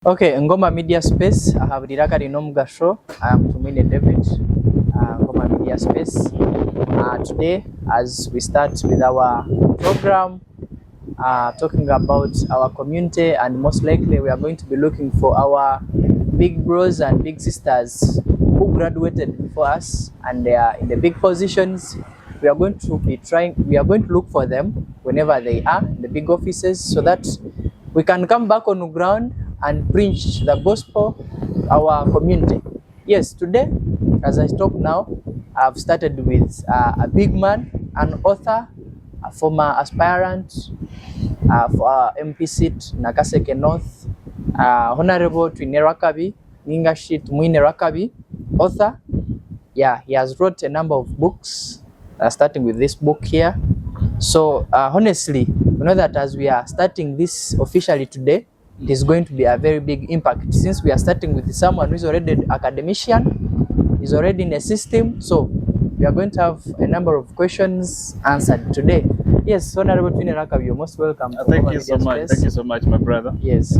Okay, Ngoma Media Space. I have Dirakari Nomgasho. I am Tumine David, Ngoma Media Space. Today, as we start with our program, talking about our community, and most likely we are going to be looking for our big bros and big sisters who graduated before us and they are in the big positions. We are going to look for them whenever they are in the big offices so that we can come back on the ground and preach the gospel to our community. Yes, today, as I talk now, I've started with a big man, an author, a former aspirant for MP seat Nakaseke North, Honorable TWINE Twine, author. Yeah, he has wrote a number of books, starting with this book here. So honestly, we know that as we are starting this officially today, it is going to be a very big impact since we are starting with someone who is already an academician, is already in a system. So we are going to have a number of questions answered today. Yes, Honorable TWINE, you're most welcome. Thank you so much. Thank you so much, my brother. Yes.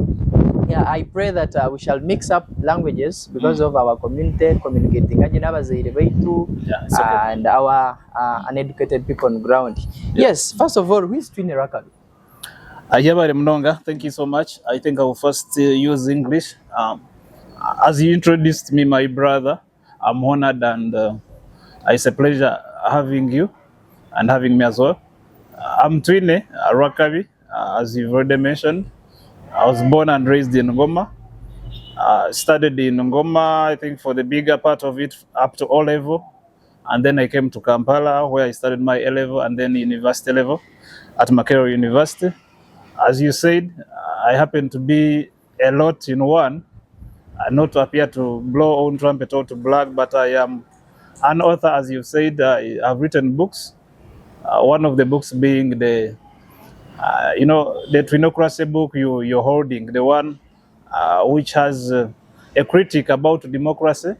Yeah, I pray that we shall mix up languages because of our community communicating and our uneducated people on the ground. Yes, first of all, who is TWINE? Thank you so much. I think I will first use English. As you introduced me, my brother, I'm honored and it's a pleasure having you and having me as well. I'm TWINE Rwakabi, as you've already mentioned. I was born and raised in Ngoma. Studied in Ngoma, I think, for the bigger part of it up to O level. And then I came to Kampala, where I studied my A level and then university level at Makerere University. As you said, I happen to be a lot in one, not to appear to blow on trumpet or to brag, but I am an author, as you said. I've written books. One of the books being the Twinocracy book you're holding, the one which has a critique about democracy.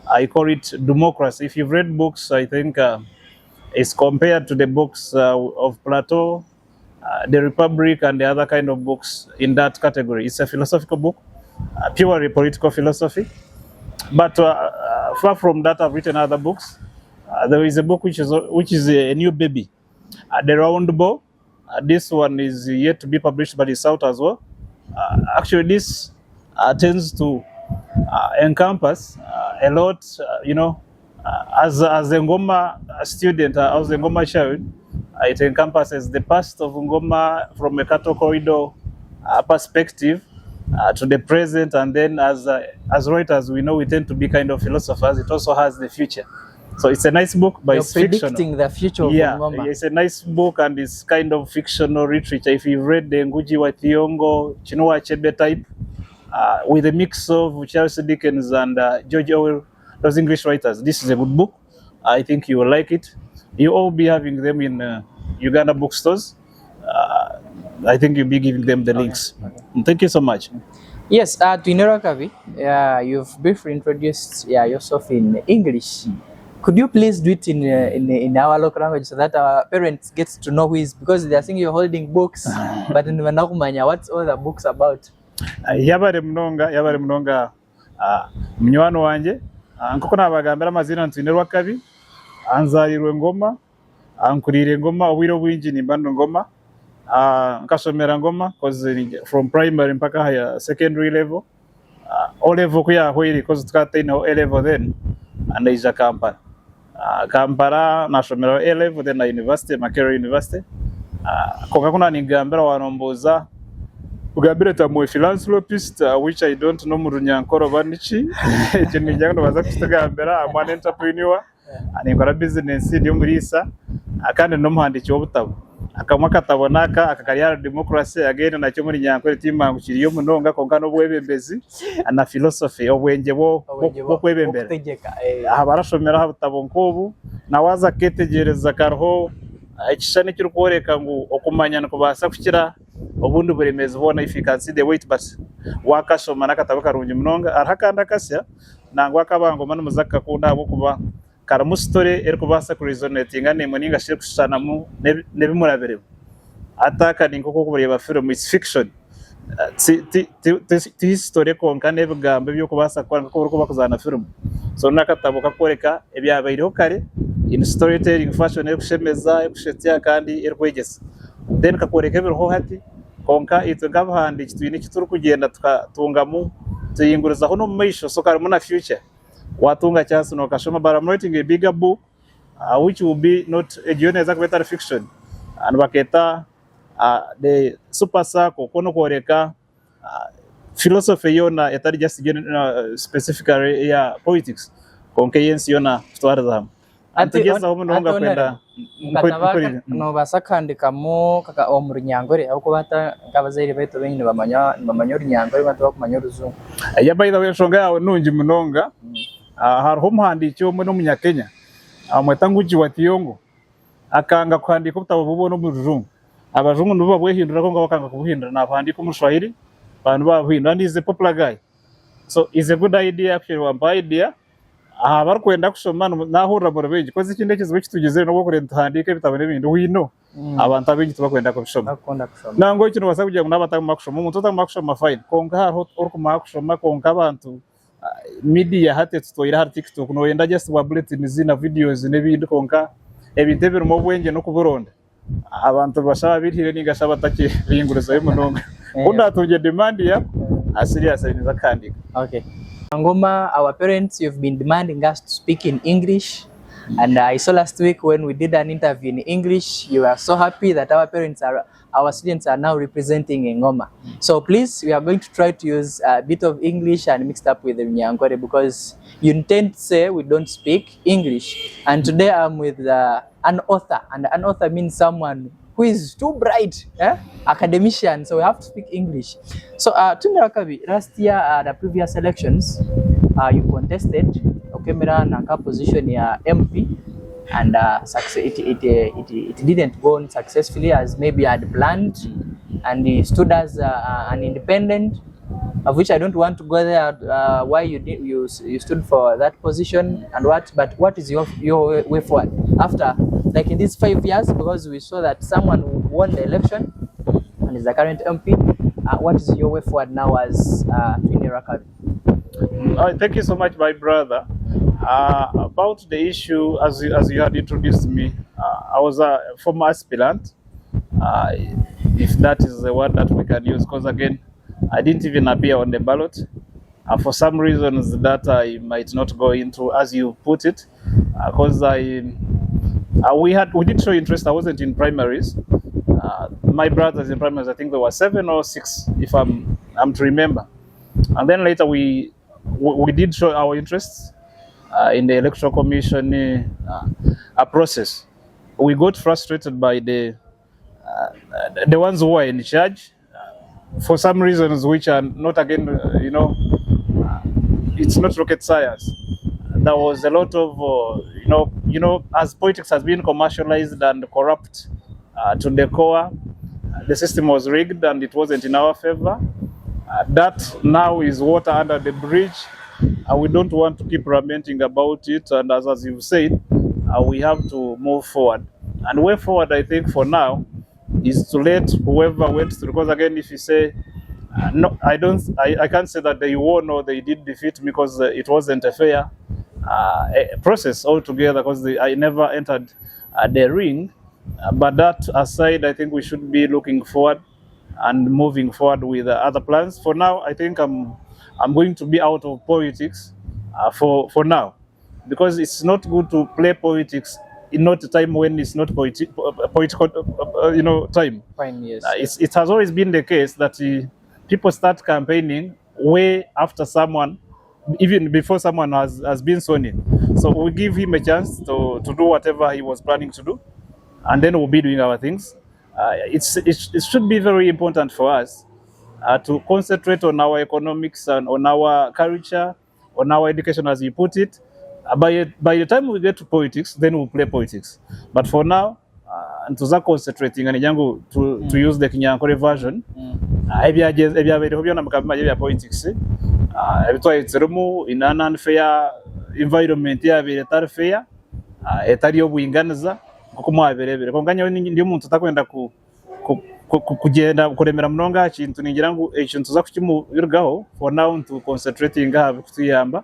I call it Democracy. If you've read books, I think it's compared to the books of Plato, the Republic, and the other kind of books in that category. It's a philosophical book, purely political philosophy. But far from that, I've written other books. There is a book which is a new baby, The Round Bow. This one is yet to be published, but it's out as well. Actually, this tends to encompass a lot, as a Ngoma student, as a Ngoma child, it encompasses the past of Ngoma from a cattle corridor perspective to the present, and then as writers, we know we tend to be kind of philosophers. It also has the future. So it's a nice book, but it's predicting the future of Ngoma. It's a nice book and it's kind of fictional literature. If you've read the Ngugi wa Thiong'o, Chinua Achebe type, with a mix of Charles Dickens and George Orwell, those English writers, this is a good book. I think you will like it. You all be having them in Uganda bookstores. I think you'll be giving them the links. Okay. Thank you so much. Yes, TWINE Rwakabi, you've briefly introduced yourself in English. Could you please do it in our local language so that our parents get to know who is, because they are saying you're holding books, but in Wanakumanya, what's all the books about? Yabare mnonga mnywano wanje nkoko nabagambira amazina TWINE Rwakabi, anzarirwe Ngoma, ankurire Ngoma, obwiro bwingi nimba Ngoma, nkasomera Ngoma from primary mpaka higher secondary level, O level kuya hwiri because tukataina O level then and is a Kampala. Kampala nasomera A level then na university, Makerere University. Kokakuna nigambira wanomboza ugambira tamwe philanthropist, which I don't know murunyankoro banichi. Chenijanga baza kutagambira I'm an entrepreneur and nkora business yo murisa akandi no muhandiki w'obutabo akamwa katabonaka akakarya democracy again na cyo muri nyankore timangu kiriyo munonga konka no bwebembezi na philosophy obwenge bwo kwebembera abarashomera habutabo nkobu nawaza ketegereza karho ikishane kiri koreka ngo okumanya ko basa kukira obundi buremezi bona if you can see the weight, but wakashoma nakatabo karungi munonga arhakanda kasya nangwa akabango manu muzaka kunda abo kuba karamu story erikubasa ku resonating ne muninga shire kushana mu nebimurabere ataka ninko ko kureba film, it's fiction. ti history konka n'ebigambo by'okubasa kwanga kuba kuzana film so nakatabo kakoreka ebyabairiho kare in storytelling fashion ekushemeza ekushetya kandi erkwegesa then kakoreka ebiriho hati konka ito ngabahandi kitwine kituru kugenda tukatungamu tuyingurizaho no mumaisho so kare muna future watunga chance no kashoma but I'm writing a bigger book which will be not a genre za better fiction and baketa the super circle kono koreka philosophy yona etari just specifically ya politics konke yensi yona twaraza atugeza ho munonga kwenda no basakandikamo kaka omurinyangore auko bata ngabazaire beto benyine bamanya urunyangore bata bakumanya uruzungu ya by the way shonga yawe nungi munonga hariho umuhandiki wo no munyakenya amwetanguji watiyongo akanga kwandika ubutabo bubona mu ruzungu abazungu nubo bwehindura ko ngabakanga kubuhindura nabandika umushwahili bantu babuhindura and is a popular guy so is a good idea actually one idea barikwenda kusoma nahura mu rubengi koze ikindi kizibu kitugeze no kurenta handike bitabone bindi wino abantu abengi tubakwenda kubishoma nango ikintu basa kugira ngo nabatagomba kushoma umuntu utagomba kushoma fine konka hariho urikuma kushoma konka abantu media hate tutoira har TikTok no yenda just wa bulletin zina videos n'ebindi konka ebintu birimo bwenge no kuburonda abantu bashaba birihire ningashaba take binguriza y'umunonga undatuje demand ya serious niza kandika. Okay, Ngoma, our parents, you've been demanding us to speak in English, and I saw last week when we did an interview in English, you are so happy that our students are now representing Ngoma. So please, we are going to try to use a bit of English and mixed up with the Nyangore because you intend to say we don't speak English. And today I'm with an author, and an author means someone who is too bright, academician, so we have to speak English. So, Tunirakabi, last year, the previous elections, you contested, Okemera Naka position here MP, and it didn't go on successfully as maybe I had planned, and he stood as an independent, of which I don't want to go there, why you stood for that position and what, but what is your way forward after, like in these 5 years, because we saw that someone won the election and is the current MP, what is your way forward now as Twine Rakabi? Thank you so much, my brother. About the issue, as you had introduced me, I was a former aspirant, if that is the word that we can use, because again, I didn't even appear on the ballot for some reasons that I might not go into, as you put it, because we did show interest. I wasn't in primaries. My brothers in primaries, I think there were 7 or 6, if I'm to remember. And then later we did show our interests in the electoral commission process. We got frustrated by the ones who were in charge for some reasons which are not, again, it's not rocket science. There was a lot of, as politics has been commercialized and corrupt to the core, the system was rigged and it wasn't in our favor. That now is water under the bridge. We don't want to keep lamenting about it. And as you've said, we have to move forward. And way forward, I think, for now, is to let whoever went through. Because again, if you say, no, I can't say that they won or they did defeat me because it wasn't a fair process altogether, because I never entered the ring. But that aside, I think we should be looking forward and moving forward with other plans. For now, I think I'm going to be out of politics for now, because it's not good to play politics in not a time when it's not political, time. Fine, yes. It has always been the case that people start campaigning way after someone, even before someone has been sworn in. So we give him a chance to do whatever he was planning to do, and then we'll be doing our things. It should be very important for us to concentrate on our economics and on our culture, on our education, as you put it. By the time we get to politics, then we'll play politics. But for now, and to concentrating and to use the Kinyankore version, politics. It's in an unfair environment, fair, etari obuyinganiza kuko mwaberebere konganya ndi umuntu utakwenda kugenda kuremera munonga kintu ningira ngo ekintu tuza kukimuvirgaho for now to concentrating have kutuyamba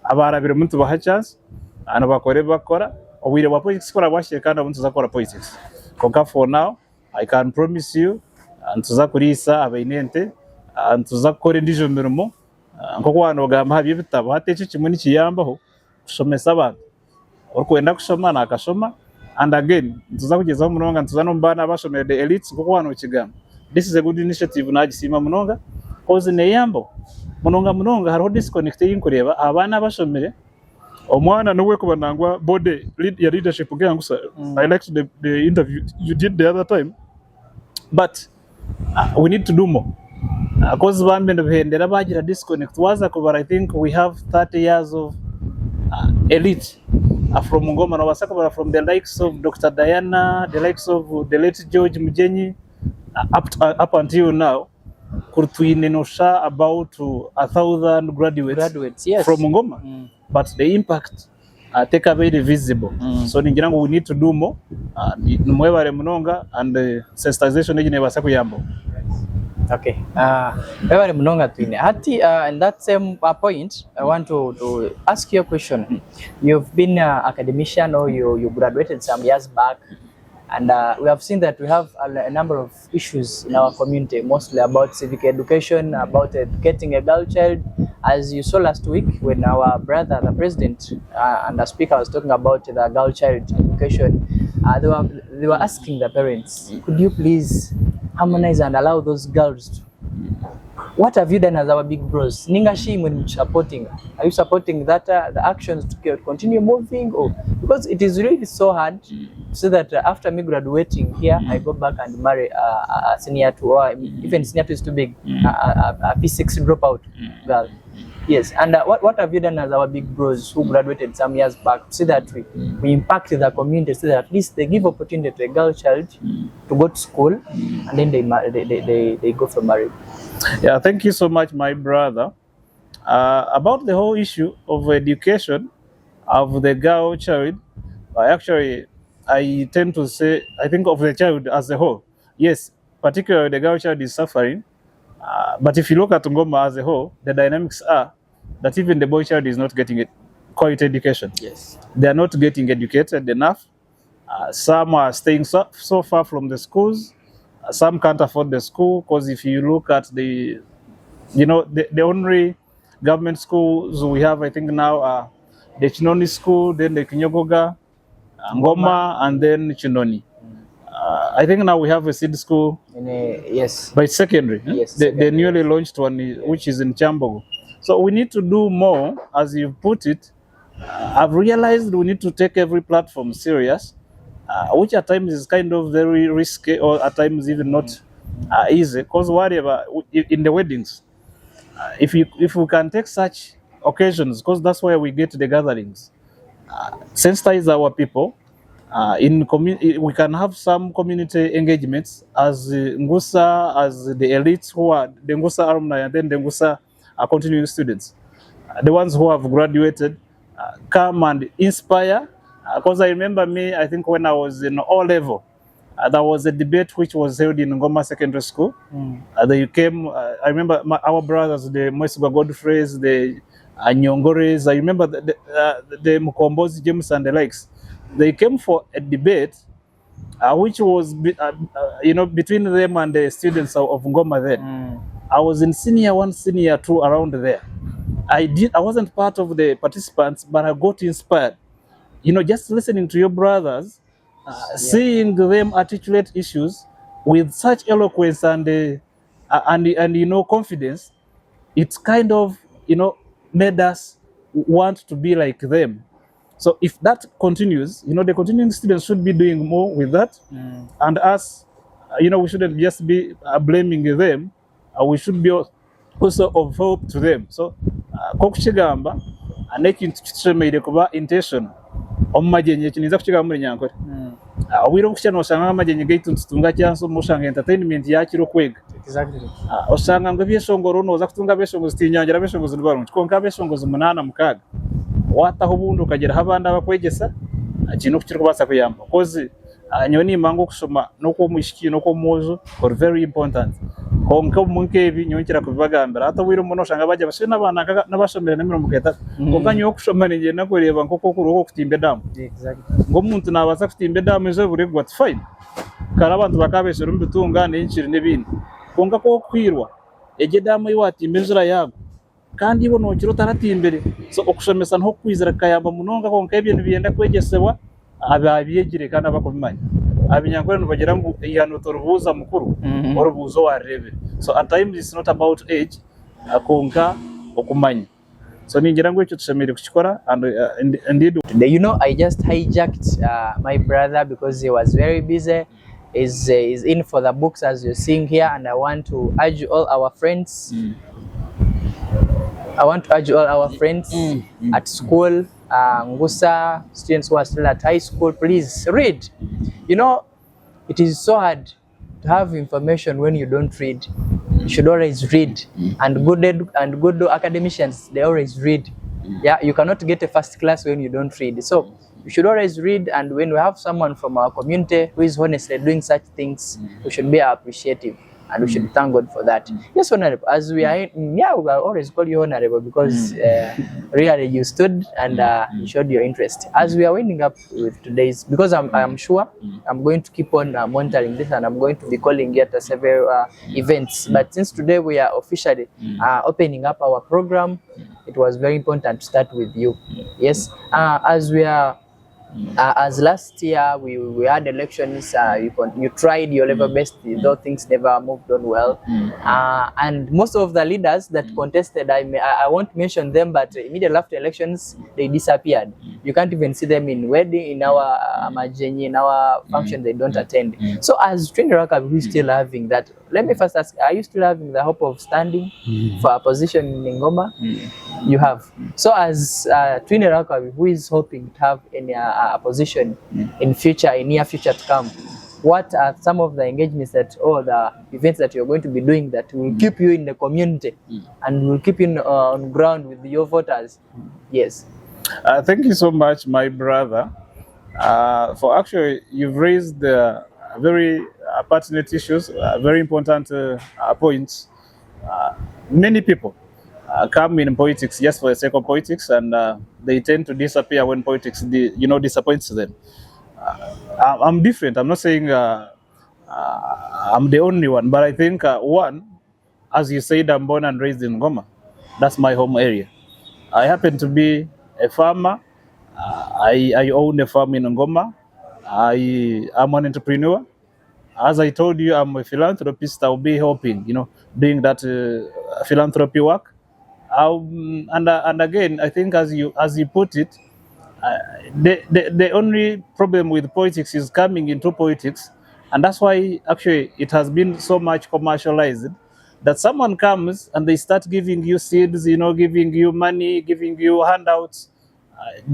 abarabire muntu baha chance ana bakora obwire bwa politics kora bwashye kandi abantu tuza kora politics konka for now I can promise you tuza kurisa abainente tuza kora indijo mirimo nko kwano gamba habye bitabo hateke kimwe nikiyambaho kusomesa abantu okwenda kushoma nakashoma and again tuza kugezaho munonga tuza no mbana abashomere the elites nko kwano kigamba this is a good initiative nagisima munonga cause neyambo munonga hariho disconnect y'inkureba abana bashomere omwana nowe kubanangwa bode ya leadership ngangu I liked the interview you did the other time but we need to do more cause bambe ndabhendera bagira disconnect waza kuba I think we have 30 years of elite from Ngoma no basaka from the likes of Dr. Diana, the likes of the late George Mujenyi up until now kurtwine no sha about 1,000 graduates yes. From Ngoma but the impact take a very visible so ningira ngo we need to do more numwebare munonga and sensitization ejine basaka yambo. Okay. Very Mnonga Twine. Hati, in that same point, I want to ask you a question. You've been an academician or you graduated some years back, and we have seen that we have a number of issues in our community, mostly about civic education, about educating a girl child. As you saw last week when our brother, the president, and the speaker was talking about the girl child education, they were asking the parents, could you please harmonize and allow those girls to... What have you done as our big bros? Ningashi when supporting, are you supporting that the actions to continue moving, or because it is really so hard so that after me graduating here I go back and marry a senior two, or even senior two is too big, a P6 dropout girl. Yes, and what have you done as our big bros who graduated some years back so that we impact the community, so that at least they give opportunity to a girl child to go to school and then they go for marriage? Yeah, thank you so much, my brother. About the whole issue of education of the girl child, I tend to say, I think of the child as a whole. Yes, particularly the girl child is suffering. But if you look at Ngoma as a whole, the dynamics are that even the boy child is not getting quality education. Yes. They are not getting educated enough. Some are staying so far from the schools. Some can't afford the school because if you look at the only government schools we have, I think now are the Chinoni school, then the Kinyogoga, Ngoma, and then Chinoni. I think now we have a seed school. Yes. But it's secondary. Yes. The newly launched one, which is in Chambogo. So we need to do more, as you put it. I've realized we need to take every platform serious, which at times is kind of very risky, or at times even not easy. Because whatever in the weddings, if we can take such occasions, because that's where we get the gatherings, sensitize our people. We can have some community engagements as Ngusa, as the elites who are the Ngusa alumni and then the Ngusa continuing students, the ones who have graduated, come and inspire. Because I remember I think when I was in O level, there was a debate which was held in Ngoma Secondary School. They came, I remember our brothers, the Mwesiga Godfreys, the Anyongores, I remember the Mukombozi, James and the likes. They came for a debate, which was, between them and the students of Ngoma then. I was in senior 1, senior 2 around there. I wasn't part of the participants, but I got inspired. Just listening to your brothers, seeing them articulate issues with such eloquence and confidence, it's kind of, made us want to be like them. So if that continues, the continuing students should be doing more with that. And us, we shouldn't just be blaming them. We should be also of help to them. So, kokuchigamba, anekintu kitushemeire kuba intention. Omumajenye kiniza kuchigamba muri nyankore. Obwire okukyana osanga amajenye gaitu ntutunga kyanso mushanga entertainment yakiro kwega. Exactly. Osanga ngo byeshongoro noza kutunga byeshongozi tinyangira byeshongozi ndwarungi. Konka byeshongozi 8 mukaga. Wataho bundu ukagera abandi abakwegesa kino kukiri kubasa kuyamba. Because nyoni mango kusoma noko mwishiki noko mozo or very important konka munkebi nyonkira kubagambira hata wiro muno shanga baje basina bana nabashomera na 30 konka nyo kushoma ninge nakureba nkoko kuruko kutimbe damu ngo muntu nabaza kutimbe damu ejo buri gwa fine kara abantu bakabeshera mbitunga n'inchiri n'ibindi konka ko kwirwa eje damu iwatimbe njura yago kandi ibo nokiro taratimbere so okushomesa nko kwizera kayamba munonga konka ibintu biyenda kwegesebwa ababiyegire kandi abakomanya abinyangore nubagira ngo ihano torubuza mukuru orubuzo warebe so at times it's not about age akonka okumanya so ningira ngo icyo tushemere kukikora and indeed you know I just hijacked my brother because he was very busy is in for the books as you're seeing here, and I want to urge all our friends at school, Ngusa, students who are still at high school, please read. You know, it is so hard to have information when you don't read. You should always read, and good academicians, they always read. Yeah, you cannot get a first class when you don't read. So we should always read, and when we have someone from our community who is honestly doing such things, we should be appreciative. And we should thank God for that. Yes, Honorable. As we are, we will always call you Honorable because really you stood and you showed your interest. As we are winding up with today's, because I'm sure I'm going to keep on monitoring this, and I'm going to be calling you at several events. But since today we are officially opening up our program, it was very important to start with you. Yes, as we are. As last year we had elections, you tried your level best, though things never moved on well. And most of the leaders that contested, I won't mention them, but immediately after elections, they disappeared. You can't even see them in wedding, in our Majenyi, in our function, they don't attend. So as Twine Rwakabi, who is still having that, let me first ask, are you still having the hope of standing for a position in Ngoma? You have. So as Twine Rwakabi, who is hoping to have any a position in near future to come, what are some of the engagements that, or the events that you're going to be doing that will keep you in the community and will keep you on ground with your voters? Yes. Thank you so much, my brother, for actually you've raised very pertinent issues, very important points. Many people come in politics just for the sake of politics, and they tend to disappear when politics, disappoints them. I'm different. I'm not saying I'm the only one, but I think one, as you said, I'm born and raised in Ngoma. That's my home area. I happen to be a farmer. I own a farm in Ngoma. I am an entrepreneur. As I told you, I'm a philanthropist. I'll be helping, doing that philanthropy work. And again, I think as you put it, the only problem with politics is coming into politics, and that's why actually it has been so much commercialized, that someone comes and they start giving you seeds, giving you money, giving you handouts,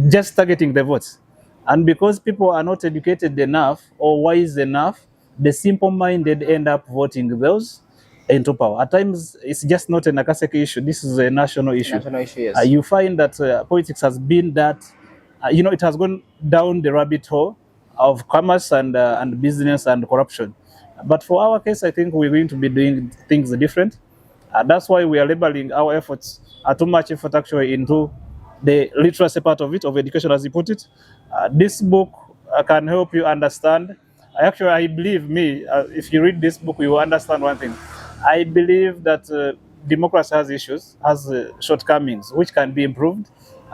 just targeting the votes. And because people are not educated enough or wise enough, the simple-minded end up voting those into power. At times, it's just not a Nakaseke issue. This is a national issue. National issue, yes. You find that politics has been that, it has gone down the rabbit hole of commerce and business and corruption. But for our case, I think we're going to be doing things different. That's why we are labeling our efforts, too much effort actually into the literacy part of it, of education, as you put it. This book can help you understand. Actually, I believe if you read this book, you will understand one thing. I believe that democracy has issues, has shortcomings, which can be improved.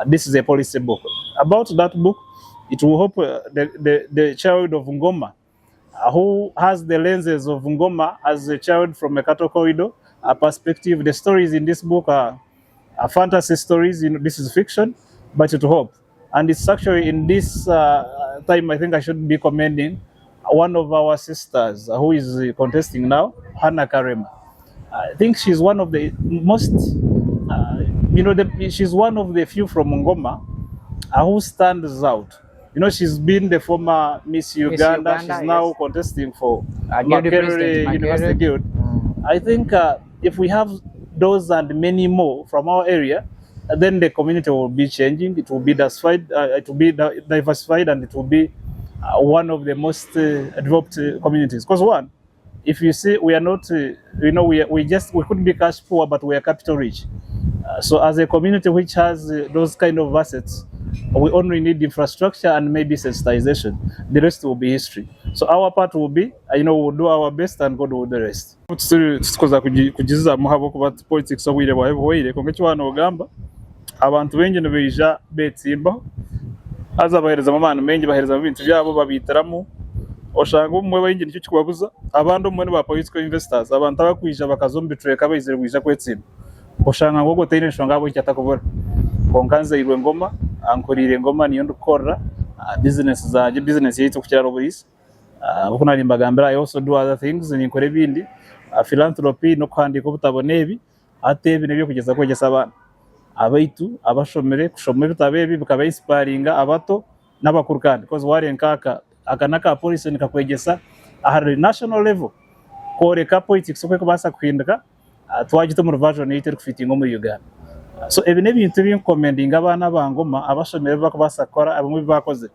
This is a policy book. About that book, it will help the child of Ngoma, who has the lenses of Ngoma as a child from a cattle corridor, a perspective. The stories in this book are fantasy stories. This is fiction, but it will help. And it's actually in this time, I think I should be commending one of our sisters who is contesting now, Hannah Karema. I think she's one of the most, she's one of the few from Ngoma who stands out. She's been the former Miss Uganda. She's now contesting for Makerere University Guild. I think if we have those and many more from our area, then the community will be changing. It will be diversified, and it will be one of the most developed communities. Because one, if you see, we are not, we couldn't be cash poor, but we are capital rich. So as a community which has those kind of assets, we only need infrastructure and maybe sensitization. The rest will be history. So our part will be, we'll do our best and God will do the rest. Tukoza kujiza muhabo kuba politics obwire bwawe konge kiwana ogamba abantu bengi nibeija betsimba aza bahereza mu manu mengi bahereza mu bintu byabo babitaramo oshanga umwe wengi nicyo kikubabuza abandi umwe ba political investors abantu abakwija bakazombi treka bayizere kwija kwetsimba oshanga ngo gotene shonga abo cyatakubura konkanze irwe ngoma ankorire ngoma niyo ndukora business yitu kucyaro burisi kuko narimbagambira I also do other things nikore bindi philanthropy no kwandika ubutabone ebi atebi nebyo kugeza kwegesa abantu abaitu abashomere kushomera bitabebi bikaba inspiringa abato n'abakuru kandi because warenkaka akanaka police nikakwegesa ahari national level koreka politics uko basa kuhinduka twagito mu version yitera kufitinga muri Uganda. So ebi nebintu binkomendinga abana bangoma abashomere bakabasakora abamwe bakoze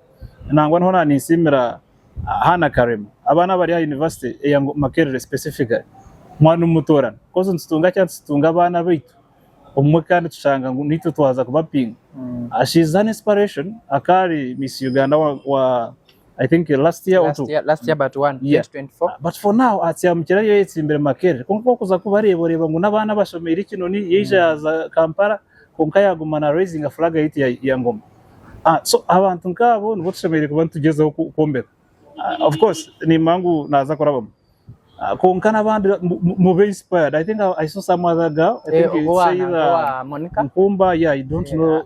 nangwa nho nanisimira hana karema abana bari ya university ya Makerere specifically mwana umutorana kozo nsitunga cyatsunga abana bitu umwe kandi tushanga ngo nito twaza kubapinga she's an inspiration akari Miss Uganda wa I think last year but 2024 but for now atya mukira yo yetsimbere Makerere konko kuza kubareba ngo nabana bashomera ikinoni yeja za Kampala konka yagumana raising a flag ya Ngoma so abantu ngabo nibo tushomere kubantu tugezeho kukombeka of course ni mangu naza korabamo konkana abandi move inspired. I think I saw some other girl I think Monica Nkumba I don't know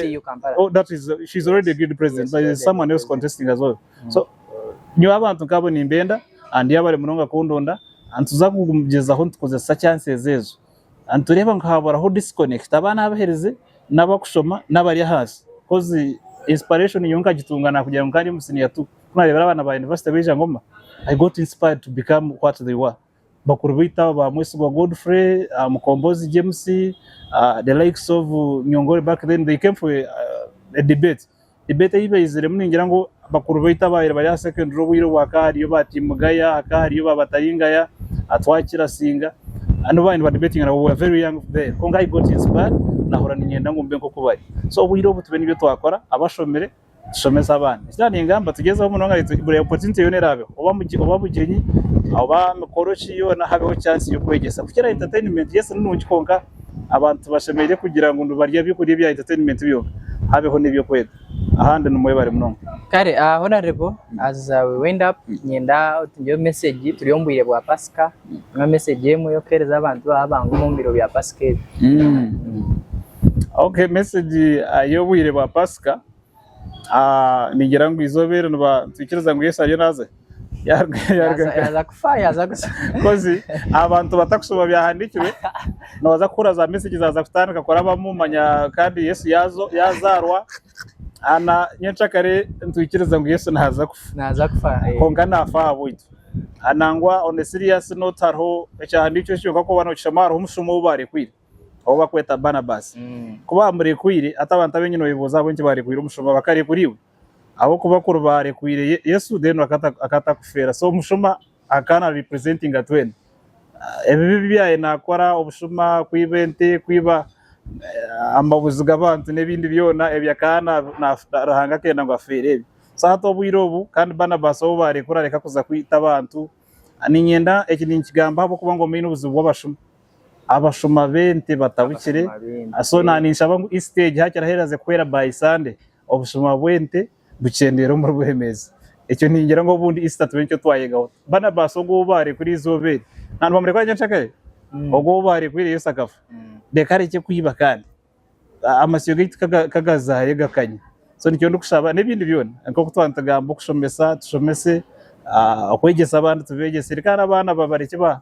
you Kampala. Oh that is she's already a good president but there's someone else contesting as well so nyo abantu ngabo ni mbenda and yabare munonga kundonda and tuzakugumugeza aho tukoze sa chances ezo and tureba nkabara aho disconnect abana abahereze nabakushoma nabari hasi cause inspiration yonka gitungana kugira ngo kandi musini yatu kunareba abana ba university beja Ngoma I got inspired to become what they were. Bakurubita ba Mwesi wa Godfrey, Mukombozi James, the likes of Nyongore back then they came for a debate. Debate ibe izire muningira ngo bakurubita ba ya second row wiro wakari yo batimugaya akari yo babatayingaya atwakira singa and when we debating and we were very young there. Konga I got inspired nahora ninyenda ngombe nko kubari. So wiro butubeni byo twakora abashomere shomeza abana isani ingamba tugezeho munonga buri opportunity yonerabe oba mugenyi aba mukoroshi yo na habeho chance yo kwegesa kukira entertainment yese n'ungi konka abantu bashemeye kugira ngo barya bikuri bya entertainment byo habeho nibyo kwega ahandi numwe bari munonga kare honorable as we wind up nyenda utunyo message turiyombuye bwa Pascal nka message yemwe yo kereza abantu abangu mu mbiro bya Pascal okay message ayobwire bwa Pascal nigira ngo izobere nba tukiriza ngo Yesu aje naze yaza kufaya kozi abantu batakusoma byahandikiwe noza kura za message zaza kutandika kora bamumanya kandi Yesu yazarwa ana nyenchakare tukiriza ngo Yesu naza kufa konga nafa buito anangwa on a serious note arho cyahandicyo cyo ko bano kishamaro umushumo ubare kwira aho bakweta Barnabas kuba muri kwire atabantu abenyino bibuza bonke bari kwira umushoma bakari kuriwe abo kuba kurubare kwire Yesu deno akata kufera so umushoma akana representing at when ebibi byaye nakora ubushuma kwibente kwiba amabuziga abantu nebindi byona ebyakana rahanga kenda ngo afere sato bwirobu kandi Barnabas aho bari kurareka kuza kwita abantu aninyenda ekini kigamba abo kuba ngo mino buzibu bw'abashuma abashuma bente batabukire aso nanisha bangu stage hakira heraze kwera by Sunday obushuma bwente bucendero mu rwemeza icyo ningera ngo bundi Easter benke twayegaho Barnabas ngo bari kuri zobere nantu bamure kwa nshakaye ogo bari kuri Yesu akafa dekare cyo kuyiba kandi amasiyo giti kagazaye gakanye so nicyo ndukushaba nebindi byona nko kutwantagambo kushomesa tushomese akwegesa abantu tubegese rikana abana babareke ba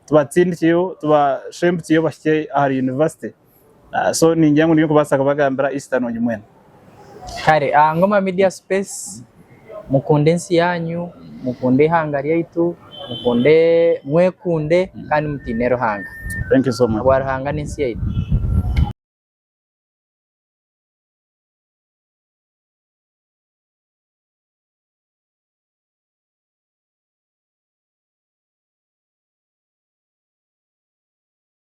tubatsindikiyo tubashembutiyo bashye ari university so ningira ngo niyo kubasaka bagambira Easter no nyumwena kare Ngoma Media Space mukondensi yanyu mukonde hangari yaitu mukonde mwekunde kandi mutinero hanga thank you so much warhanga n'insi yaitu